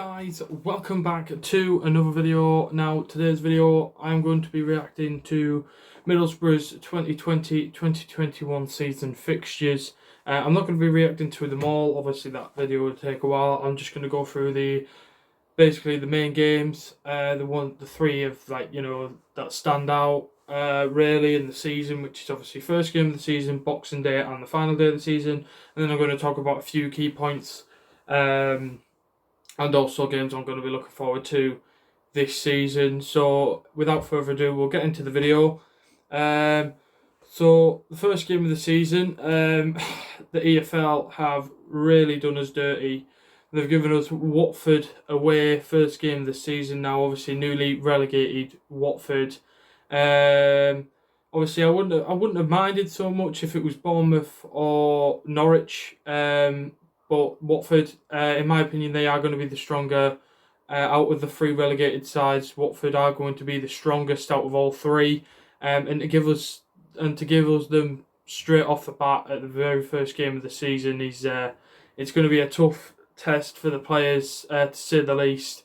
guys, welcome back to another video. Now today's video I'm going to be reacting to Middlesbrough's 2020-2021 season fixtures. I'm not going to be reacting to them all, obviously that video will take a while. I'm just going to go through basically the main games, the three of that stand out really in the season, which is obviously first game of the season, Boxing Day and the final day of the season. And then I'm going to talk about a few key points and also games I'm going to be looking forward to this season. So without further ado, we'll get into the video. So the first game of the season, the EFL have really done us dirty. They've given us Watford away, first game of the season. Now obviously newly relegated Watford. Obviously I wouldn't have minded so much if it was Bournemouth or Norwich. But Watford, in my opinion, they are going to be the stronger out of the three relegated sides. Watford are going to be the strongest out of all three, and to give us them straight off the bat at the very first game of the season is it's going to be a tough test for the players, to say the least.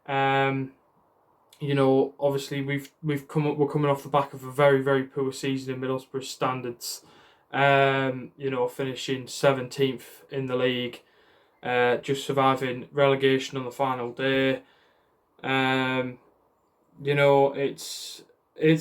Obviously we're coming off the back of a very, very poor season in Middlesbrough standards. Finishing 17th in the league, just surviving relegation on the final day. It's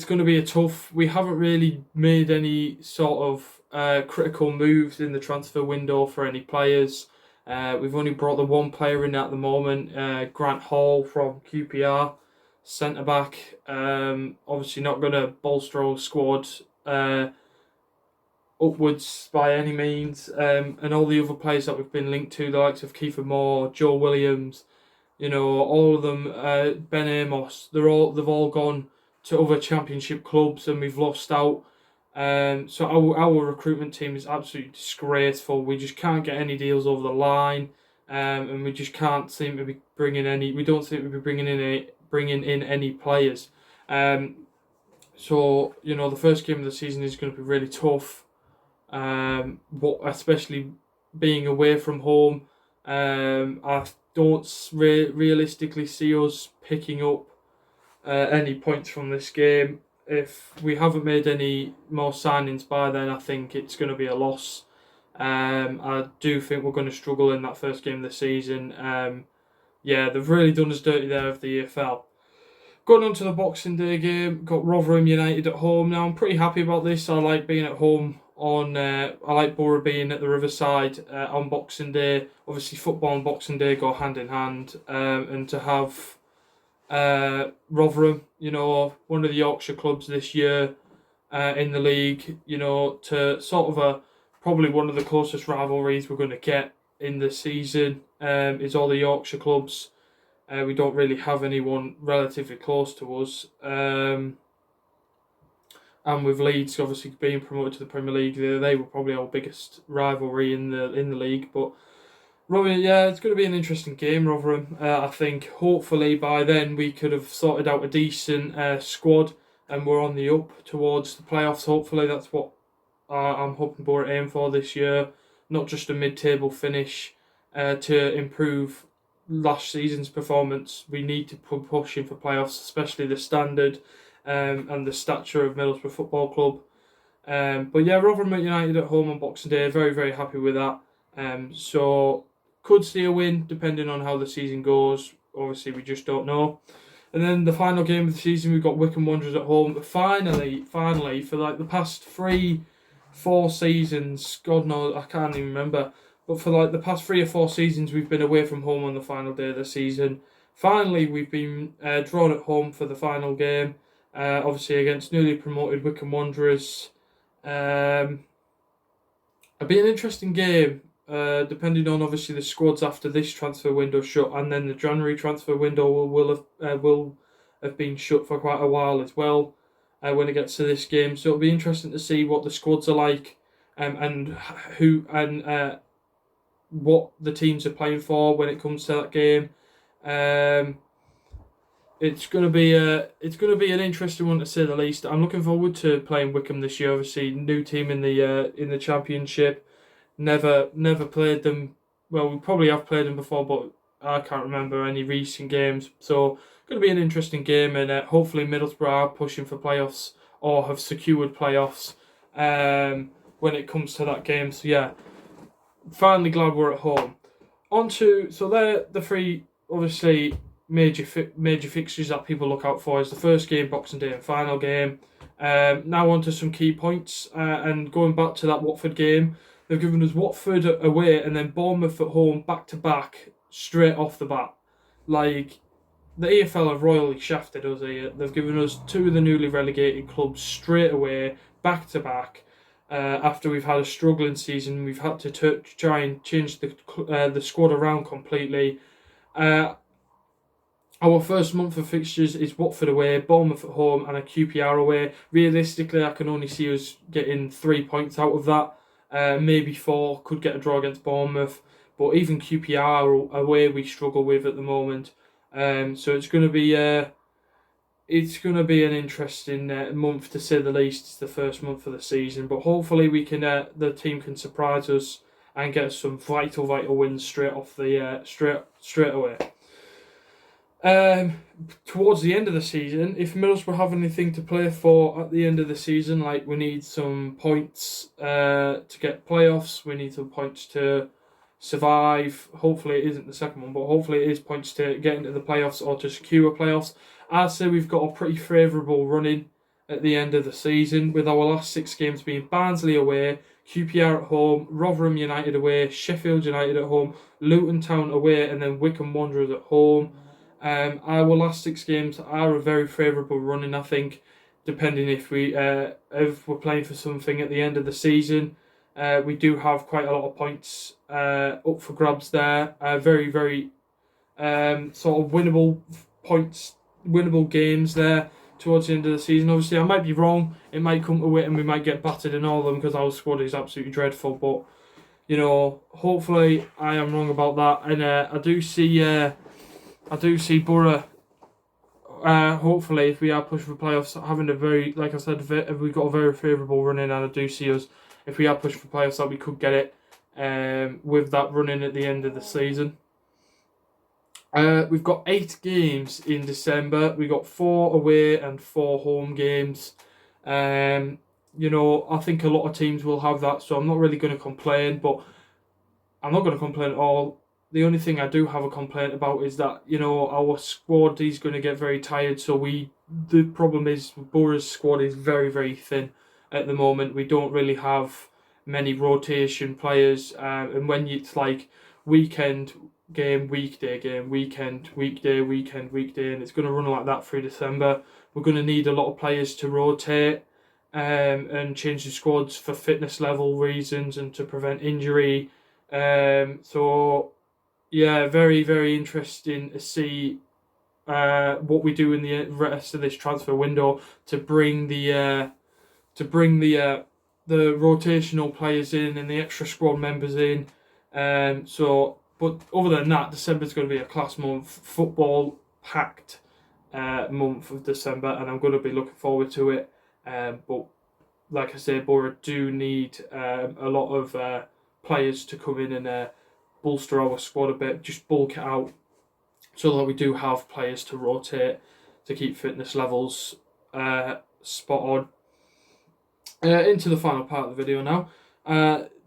going to be a tough. We haven't really made any sort of critical moves in the transfer window for any players. We've only brought the one player in at the moment, Grant Hall from QPR, centre back. Obviously not going to bolster our squad upwards by any means, and all the other players that we've been linked to, the likes of Kiefer Moore, Joe Williams, all of them, Ben Amos, they've all gone to other championship clubs, and we've lost out. So our recruitment team is absolutely disgraceful. We just can't get any deals over the line, and we just can't seem to be bringing any. We don't seem to be bringing in any players. The first game of the season is going to be really tough. Especially being away from home, I don't realistically see us picking up any points from this game. If we haven't made any more signings by then, I think it's going to be a loss. I do think we're going to struggle in that first game of the season. They've really done us dirty there of the EFL. Going on to the Boxing Day game, got Rotherham United at home. Now I'm pretty happy about this. I like being at home I like Borough being at the Riverside on Boxing Day. Obviously football and Boxing Day go hand in hand, and to have Rotherham, one of the Yorkshire clubs this year in the league, to sort of probably one of the closest rivalries we're going to get in the season, is all the Yorkshire clubs. We don't really have anyone relatively close to us. And with Leeds obviously being promoted to the Premier League, they were probably our biggest rivalry in the league. But Rotherham, it's going to be an interesting game, Rotherham. I think hopefully by then we could have sorted out a decent squad, and we're on the up towards the playoffs. Hopefully that's what I'm hoping for, aim for this year, not just a mid-table finish to improve last season's performance. We need to push in for playoffs, especially the standard and the stature of Middlesbrough Football Club. Rotherham United at home on Boxing Day, very, very happy with that. So could see a win depending on how the season goes. Obviously, we just don't know. And then the final game of the season, we've got Wycombe Wanderers at home. But finally, for like the past 3-4 seasons, God knows, I can't even remember. But for like the past 3 or 4 seasons, we've been away from home on the final day of the season. Finally, we've been drawn at home for the final game. Obviously against newly promoted Wycombe Wanderers. It'll be an interesting game, depending on obviously the squads after this transfer window shut, and then the January transfer window will have been shut for quite a while as well when it gets to this game. So it'll be interesting to see what the squads are like, and what the teams are playing for when it comes to that game. It's going to be an interesting one to say the least. I'm looking forward to playing Wycombe this year. Obviously, new team in the Championship. Never played them. Well, we probably have played them before, but I can't remember any recent games. So going to be an interesting game, and hopefully Middlesbrough are pushing for playoffs or have secured playoffs when it comes to that game. So yeah, finally glad we're at home. So they're the three obviously major fixtures that people look out for. Is the first game, Boxing Day, and final game. Now on to some key points, and going back to that Watford game, they've given us Watford away and then Bournemouth at home back to back straight off the bat. Like, the EFL have royally shafted us here. They've given us two of the newly relegated clubs straight away, back to back. After we've had a struggling season, we've had to try and change the squad around completely. Our first month of fixtures is Watford away, Bournemouth at home, and a QPR away. Realistically, I can only see us getting 3 points out of that. Maybe 4. Could get a draw against Bournemouth, but even QPR away we struggle with at the moment. So it's going to be an interesting month, to say the least. It's the first month of the season, but hopefully we can the team can surprise us and get some vital wins straight off the straight away. Towards the end of the season, if Middlesbrough have anything to play for at the end of the season, like we need some points to get playoffs, we need some points to survive. Hopefully it isn't the second one, but hopefully it is points to get into the playoffs or to secure playoffs. I'd say we've got a pretty favourable run-in at the end of the season, with our last 6 games being Barnsley away, QPR at home, Rotherham United away, Sheffield United at home, Luton Town away, and then Wycombe Wanderers at home. Our last 6 games are a very favourable run-in, I think, depending if we're playing for something at the end of the season. We do have quite a lot of points up for grabs there. Very sort of winnable games there towards the end of the season. Obviously, I might be wrong. It might come to it and we might get battered in all of them because our squad is absolutely dreadful. But, hopefully I am wrong about that. And I do see Borough, hopefully, if we are pushing for playoffs, having a very, like I said, we've got a very favourable run in, and I do see us, if we are pushing for playoffs, that we could get it with that run in at the end of the season. We've got 8 games in December. We got 4 away and 4 home games. I think a lot of teams will have that, so I'm not really going to complain, but I'm not going to complain at all. The only thing I do have a complaint about is that, our squad is going to get very tired. So the problem is Borough's squad is very thin at the moment. We don't really have many rotation players. And when it's like weekend game, weekday game, weekend, weekday, and it's going to run like that through December, we're going to need a lot of players to rotate and change the squads for fitness level reasons and to prevent injury. So yeah, very interesting to see what we do in the rest of this transfer window to bring the rotational players in and the extra squad members in. But other than that, December's going to be a class month, football packed month of December, and I'm going to be looking forward to it. But like I said, Borough do need a lot of players to come in and bolster our squad a bit, just bulk it out so that we do have players to rotate to keep fitness levels spot on. Into the final part of the video now.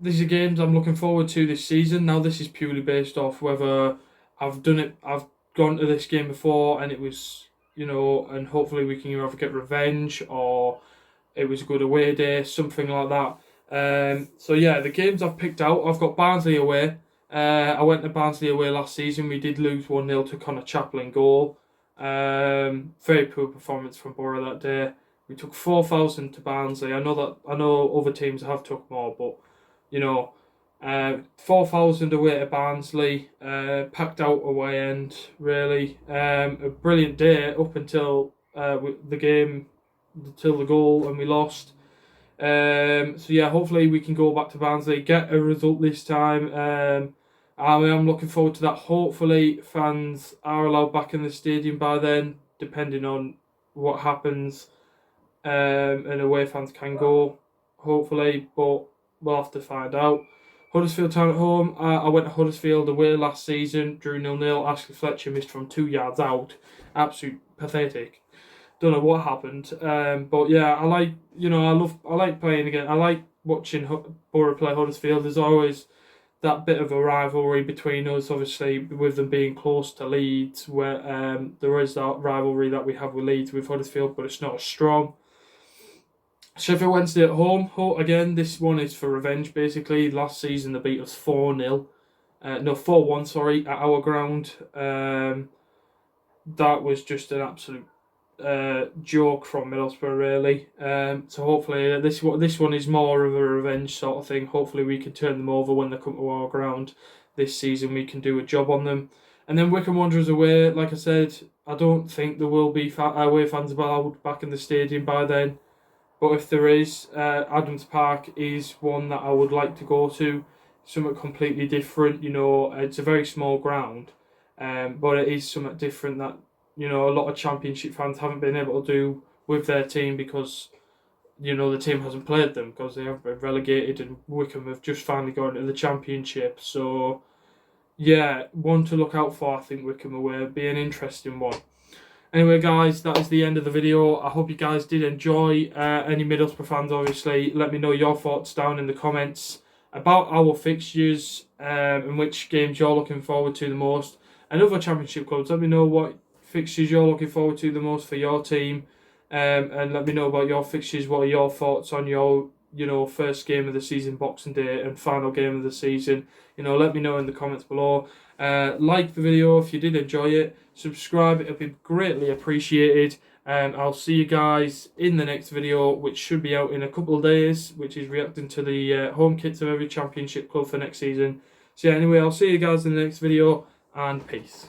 These are games I'm looking forward to this season. Now this is purely based off whether I've gone to this game before and it was, and hopefully we can either get revenge or it was a good away day, something like that. So yeah, the games I've picked out, I've got Barnsley away. I went to Barnsley away last season. We did lose 1-0 to Connor Chaplin goal. Very poor performance from Borough that day. We took 4,000 to Barnsley. I know other teams have took more, but 4,000 away to Barnsley. Packed out away end, really. A brilliant day up until the game, until the goal, and we lost. So yeah, hopefully we can go back to Barnsley, get a result this time. I am looking forward to that. Hopefully fans are allowed back in the stadium by then, depending on what happens. And away fans can go, hopefully, but we'll have to find out. Huddersfield Town at home. I went to Huddersfield away last season, drew 0-0. Ashley Fletcher missed from 2 yards out. Absolute pathetic. Don't know what happened. But yeah, I like playing again. I like watching Borough play Huddersfield. There's always that bit of a rivalry between us, obviously, with them being close to Leeds, where there is that rivalry that we have with Leeds with Huddersfield, but it's not as strong. Sheffield Wednesday at home. Again, this one is for revenge, basically. Last season, they beat us 4-0. No, 4-1, sorry, at our ground. That was just an absolute joke from Middlesbrough, really. So hopefully this one is more of a revenge sort of thing. Hopefully we can turn them over when they come to our ground this season. We can do a job on them. And then Wycombe Wanderers away. Like I said, I don't think there will be away fans allowed back in the stadium by then. But if there is, Adams Park is one that I would like to go to. Something completely different. It's a very small ground, but it is something different that a lot of Championship fans haven't been able to do with their team because the team hasn't played them because they have been relegated, and Wycombe have just finally gone into the Championship. So yeah, one to look out for. I think Wycombe away be an interesting one. Anyway, guys, that is the end of the video. I hope you guys did enjoy. Any Middlesbrough fans, obviously, let me know your thoughts down in the comments about our fixtures and which games you're looking forward to the most. And other Championship clubs, let me know what fixtures you're looking forward to the most for your team. And let me know about your fixtures. What are your thoughts on your first game of the season, Boxing Day, and final game of the season? Let me know in the comments below. Like the video if you did enjoy it. Subscribe, it'll be greatly appreciated. And I'll see you guys in the next video, which should be out in a couple of days, which is reacting to the home kits of every Championship club for next season. So yeah, anyway, I'll see you guys in the next video, and peace.